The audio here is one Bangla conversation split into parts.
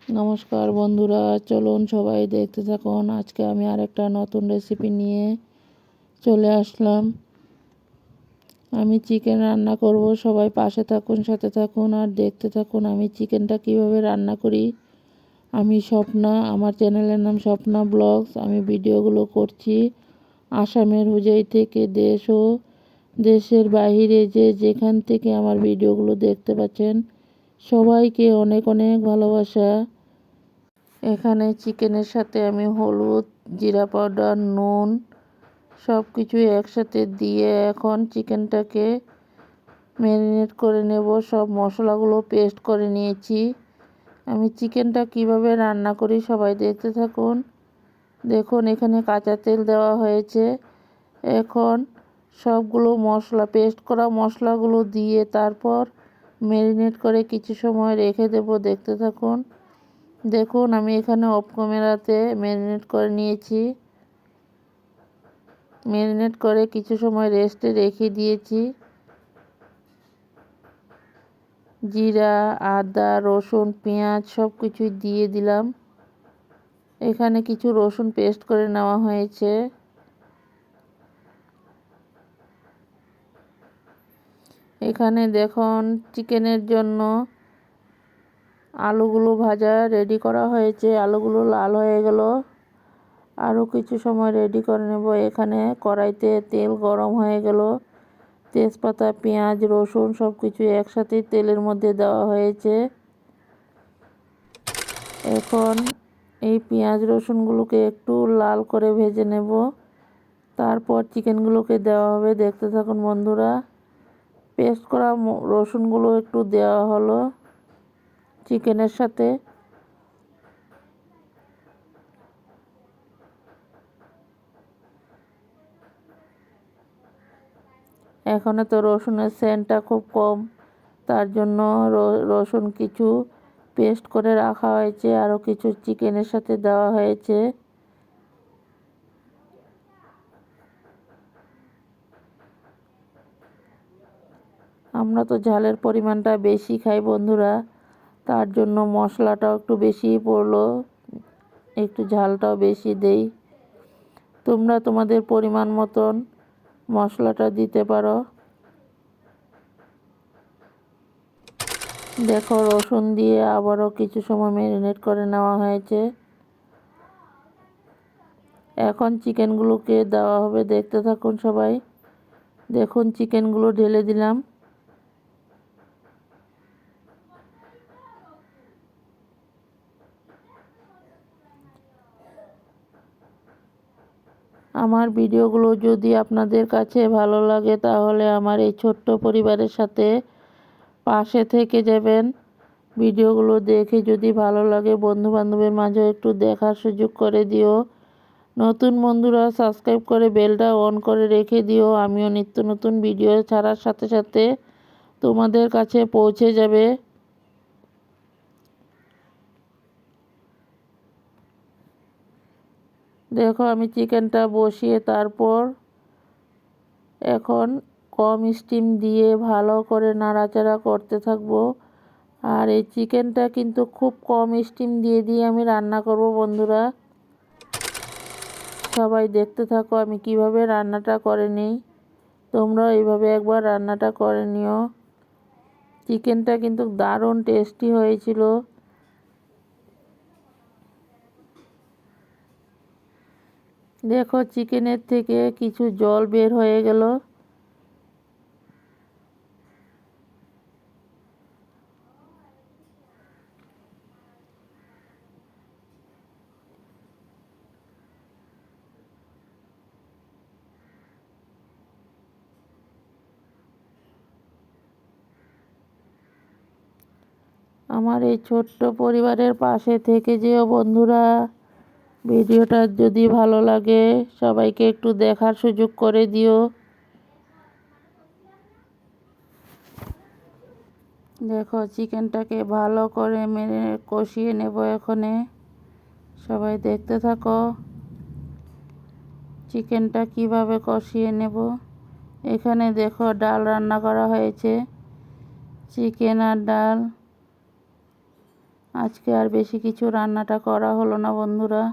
নমস্কার বন্ধুরা, চলুন সবাই দেখতে থাকুন। আজকে আমি আরেকটা নতুন রেসিপি নিয়ে চলে আসলাম। আমি চিকেন রান্না করব, সবাই পাশে থাকুন, সাথে থাকুন আর দেখতে থাকুন আমি চিকেনটা কিভাবে রান্না করি। আমি স্বপ্না, আমার চ্যানেলের নাম স্বপ্না ব্লগস। আমি ভিডিওগুলো করছি আসামের হুজাই থেকে। দেশ ও দেশের বাইরে যেখান থেকে আমার ভিডিওগুলো দেখতে পাচ্ছেন সবাইকে অনেক অনেক ভালোবাসা। এখানে চিকেনের সাথে আমি হলুদ, জিরা পাউডার, নুন সব কিছু একসাথে দিয়ে এখন চিকেনটাকে ম্যারিনেট করে নেব। সব মশলাগুলো পেস্ট করে নিয়েছি। আমি চিকেনটা কিভাবে রান্না করি সবাই দেখতে থাকুন। দেখুন এখানে কাঁচা তেল দেওয়া হয়েছে। এখন সবগুলো মশলা, পেস্ট করা মশলাগুলো দিয়ে তারপর ম্যারিনেট করে কিছু সময় রেখে দেব। দেখতে থাকুন। দেখুন আমি এখানে অফ ক্যামেরাতে ম্যারিনেট করে নিয়েছি। ম্যারিনেট করে কিছু সময় রেস্টে রেখে দিয়েছি। জিরা, আদা, রসুন, পেঁয়াজ সব কিছুই দিয়ে দিলাম। এখানে কিছু রসুন পেস্ট করে নেওয়া হয়েছে। এখানে দেখুন চিকেনের জন্য আলুগুলো ভাজা রেডি করা হয়েছে। আলুগুলো লাল হয়ে গেল, আরও কিছু সময় রেডি করে নেব। এখানে কড়াইতে তেল গরম হয়ে গেল। তেজপাতা, পেঁয়াজ, রসুন সব কিছু একসাথে তেলের মধ্যে দেওয়া হয়েছে। এখন এই পেঁয়াজ রসুনগুলোকে একটু লাল করে ভেজে নেব, তারপর চিকেনগুলোকে দেওয়া হবে। দেখতে থাকুন বন্ধুরা। পেস্ট করা রসুনগুলো একটু দেওয়া হলো চিকেনের সাথে। এখানে তো রসুনের সেন্টটা খুব কম, তার জন্য রসুন কিছু পেস্ট করে রাখা হয়েছে, আরও কিছু চিকেনের সাথে দেওয়া হয়েছে। আমরা তো ঝালের পরিমাণটা বেশি খাই বন্ধুরা, তার জন্য মশলাটাও একটু বেশিই পড়লো, একটু ঝালটাও বেশি দেই। তোমরা তোমাদের পরিমাণ মতন মশলাটা দিতে পারো। দেখো রসুন দিয়ে আবারও কিছু সময় ম্যারিনেট করে নেওয়া হয়েছে। এখন চিকেনগুলোকে দেওয়া হবে। দেখতে থাকুন সবাই। দেখুন চিকেনগুলো ঢেলে দিলাম। আমার ভিডিওগুলো যদি আপনাদের কাছে ভালো লাগে তাহলে আমার এই ছোট্ট পরিবারের সাথে পাশে থেকে যাবেন। ভিডিওগুলো দেখে যদি ভালো লাগে বন্ধু বান্ধবের মাঝে একটু দেখার সুযোগ করে দিও। নতুন বন্ধুরা সাবস্ক্রাইব করে বেলটা অন করে রেখে দিও। আমিও নিত্য নতুন ভিডিও ছাড়ার সাথে সাথে তোমাদের কাছে পৌঁছে যাবে। দেখো আমি চিকেনটা বসিয়ে তারপর এখন কম স্টিম দিয়ে ভালো করে নাড়াচাড়া করতে থাকবো। আর এই চিকেনটা কিন্তু খুব কম স্টিম দিয়ে আমি রান্না করব বন্ধুরা। সবাই দেখতে থাকো আমি কিভাবে রান্নাটা করে নিই। তোমরা এইভাবে একবার রান্নাটা করে নিও। চিকেনটা কিন্তু দারুণ টেস্টি হয়েছিল। দেখো চিকেনের থেকে কিছু জল বের হয়ে গেল। আমার এই ছোট্ট পরিবারের পাশে থেকে যেও বন্ধুরা। ভিডিওটা যদি ভালো লাগে সবাইকে একটু দেখার সুযোগ করে দিও। দেখো চিকেনটাকে ভালো করে মেরে কষিয়ে নেব এখানে। সবাই দেখতে থাকো চিকেনটা কিভাবে কষিয়ে নেব। এখানে দেখো ডাল রান্না করা হয়েছে, চিকেন আর ডাল। আজকে আর বেশি কিছু রান্নাটা করা হলো না বন্ধুরা।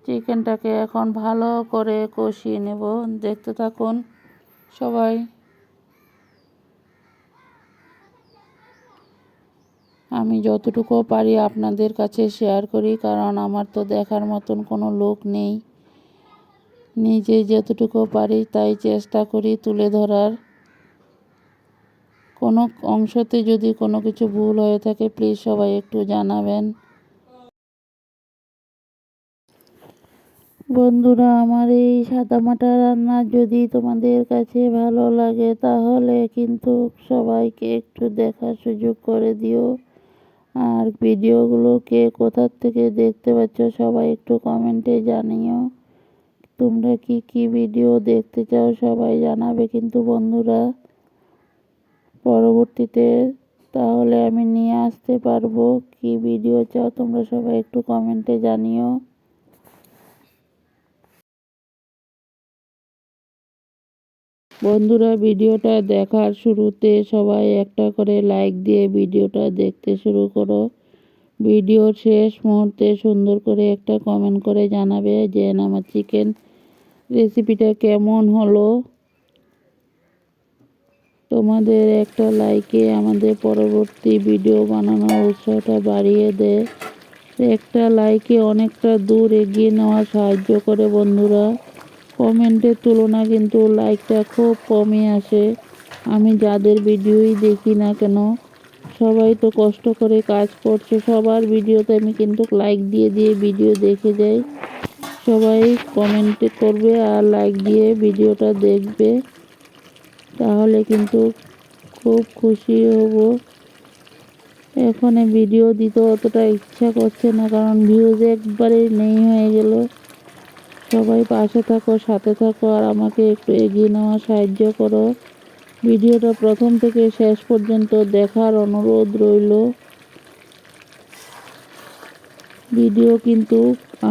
চিকেনটাকে এখন ভালো করে কষিয়ে নেব, দেখতে থাকুন সবাই। আমি যতটুকু পারি আপনাদের কাছে শেয়ার করি, কারণ আমার তো দেখার মতন কোনো লোক নেই। নিজে যতটুকু পারি তাই চেষ্টা করি তুলে ধরার। কোনো অংশতে যদি কোনো কিছু ভুল হয়ে থাকে প্লিজ সবাই একটু জানাবেন। বন্ধুরা, আমার এই সাদামাটা রান্না যদি তোমাদের কাছে ভালো লাগে তাহলে কিন্তু সবাইকে একটু দেখার সুযোগ করে দিও। আর ভিডিওগুলো কে কোথার থেকে দেখতে পাচ্ছ সবাই একটু কমেন্টে জানিও। তোমরা কি কি ভিডিও দেখতে চাও সবাই জানাবে কিন্তু বন্ধুরা, পরবর্তীতে তাহলে আমি নিয়ে আসতে পারবো। কি ভিডিও চাও তোমরা সবাই একটু কমেন্টে জানিও। বন্ধুরা, ভিডিওটা দেখার শুরুতে সবাই একটা করে লাইক দিয়ে ভিডিওটা দেখতে শুরু করো। ভিডিওর শেষ মুহূর্তে সুন্দর করে একটা কমেন্ট করে জানাবে যে আমার চিকেন রেসিপিটা কেমন হলো। তোমাদের একটা লাইকে আমাদের পরবর্তী ভিডিও বানানোর উৎসাহটা বাড়িয়ে দেয়। একটা লাইকে অনেকটা দূর এগিয়ে নেওয়ার সাহায্য করে বন্ধুরা। কমেন্টের তুলনা কিন্তু লাইকটা খুব কমই আসে। আমি যাদের ভিডিওই দেখি না কেন, সবাই তো কষ্ট করে কাজ করছে, সবার ভিডিওতে আমি কিন্তু লাইক দিয়ে দিয়ে ভিডিও দেখে যাই। সবাই কমেন্ট করবে আর লাইক দিয়ে ভিডিওটা দেখবে, তাহলে কিন্তু খুব খুশি হব। এখন ভিডিও দিতে অতটা ইচ্ছা করছে না, কারণ ভিউজ একবারে নেই হয়ে গেল। সবাই পাশে থাকো, সাথে থাকো, আর আমাকে একটু এগিয়ে নেওয়ার সাহায্য করো। ভিডিওটা প্রথম থেকে শেষ পর্যন্ত দেখার অনুরোধ রইল। ভিডিও কিন্তু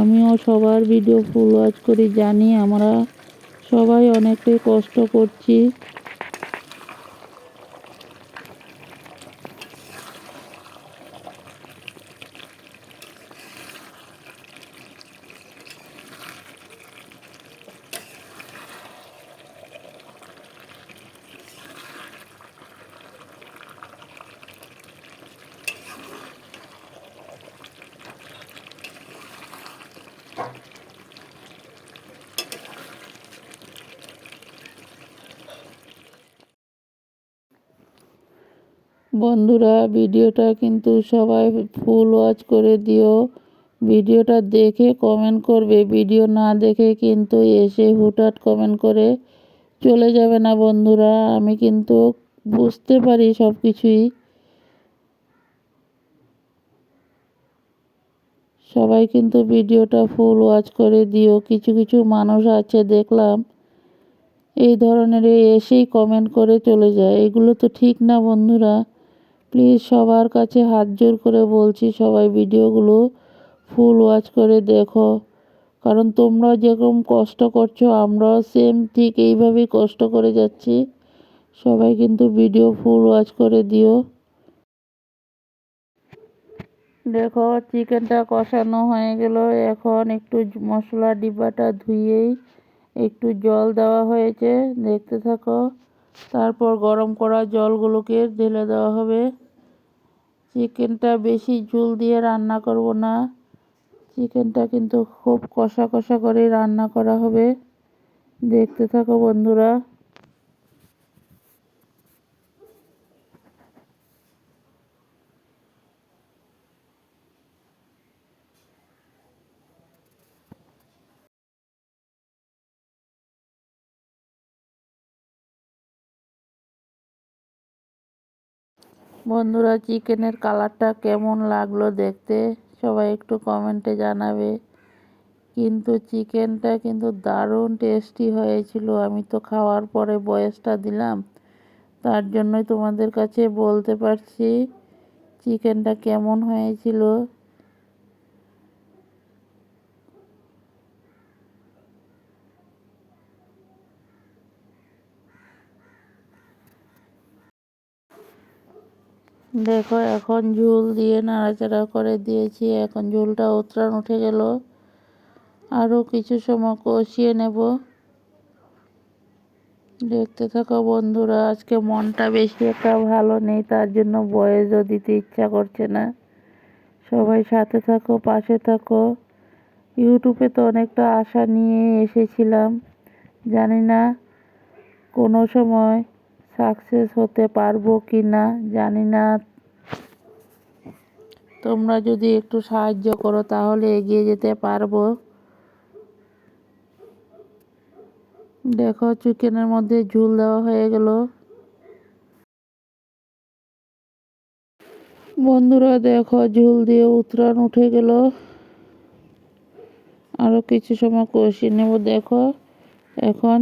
আমিও সবার ভিডিও ফুল ওয়াচ করি, জানি আমরা সবাই অনেকটাই কষ্ট করছি। বন্ধুরা, ভিডিওটা কিন্তু সবাই ফুল ওয়াচ করে দিও। ভিডিওটা দেখে কমেন্ট করবে, ভিডিও না দেখে কিন্তু এসে হুটহাট কমেন্ট করে চলে যাবে না বন্ধুরা। আমি কিন্তু বুঝতে পারি সব কিছুই। সবাই কিন্তু ভিডিওটা ফুল ওয়াচ করে দিও। কিছু কিছু মানুষ আছে দেখলাম এই ধরনের এসেই কমেন্ট করে চলে যায়, এগুলো তো ঠিক না বন্ধুরা। প্লিজ সবার কাছে হাত জোর করে বলছি, সবাই ভিডিওগুলো ফুল ওয়াচ করে দেখো, কারণ তোমরা যেরকম কষ্ট করছো আমরাও সেম ঠিক এইভাবেই কষ্ট করে যাচ্ছি। সবাই কিন্তু ভিডিও ফুল ওয়াচ করে দিও। দেখো চিকেনটা কষানো হয়ে গেল। এখন একটু মশলা ডিব্বাটা ধুয়েই একটু জল দেওয়া হয়েছে, দেখতে থাকো। তারপর গরম করা জলগুলোকে ঢেলে দেওয়া হবে। চিকেনটা বেশি ঝোল দিয়ে রান্না করব না, চিকেনটা কিন্তু খুব কষা কষা করে রান্না করা হবে, দেখতে থাকো বন্ধুরা। বন্ধুরা, চিকেনের কালারটা কেমন লাগলো দেখতে সবাই একটু কমেন্টে জানাবে। কিন্তু চিকেনটা কিন্তু দারুণ টেস্টি হয়েছিল। আমি তো খাওয়ার পরে ভয়েসটা দিলাম, তার জন্যই তোমাদের কাছে বলতে পারছি চিকেনটা কেমন হয়েছিল। দেখো এখন ঝোল দিয়ে নাড়াচাড়া করে দিয়েছি, এখন ঝোলটা উতরান উঠে গেল। আরও কিছু সময় কষিয়ে নেব। দেখতে থাকো বন্ধুরা, আজকে মনটা বেশি একটা ভালো নেই, তার জন্য ভয়েসও দিতে ইচ্ছা করছে না। সবাই সাথে থাকো, পাশে থাকো। ইউটিউবে তো অনেকটা আশা নিয়ে এসেছিলাম, জানি না কোনো সময় সাকসেস হতে পারবো কি না জানি না। তোমরা যদি একটু সাহায্য করো তাহলে এগিয়ে যেতে পারবো। দেখো চিকেনের মধ্যে ঝোল দেওয়া হয়ে গেল। বন্ধুরা দেখো ঝোল দিয়ে উতরান উঠে গেল। আরও কিছু সময় কষিয়ে নেব। দেখো এখন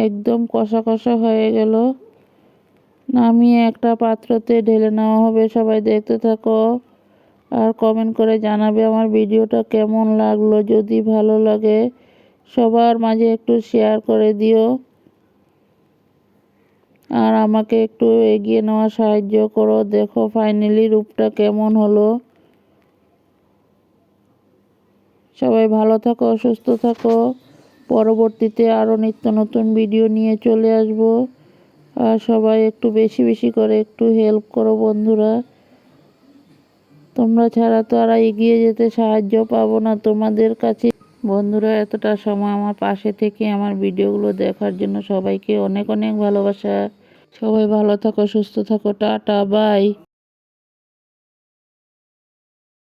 একদম কষা কষা হয়ে গেল। নামিয়ে একটা পাত্রতে ঢেলে নেওয়া হবে। সবাই দেখতে থাকো আর কমেন্ট করে জানাবে আমার ভিডিওটা কেমন লাগলো। যদি ভালো লাগে সবার মাঝে একটু শেয়ার করে দিও আর আমাকে একটু এগিয়ে নেওয়া সাহায্য করো। দেখো ফাইনালি রূপটা কেমন হলো। সবাই ভালো থাকো, সুস্থ থাকো। পরবর্তীতে আরও নিত্য নতুন ভিডিও নিয়ে চলে আসব। আর সবাই একটু বেশি বেশি করে একটু হেল্প করো বন্ধুরা। তোমরা ছাড়া তো আর এগিয়ে যেতে সাহায্য পাবো না তোমাদের কাছে। বন্ধুরা এতটা সময় আমার পাশে থেকে আমার ভিডিওগুলো দেখার জন্য সবাইকে অনেক অনেক ভালোবাসা। সবাই ভালো থাকো, সুস্থ থাকো। Tata, by.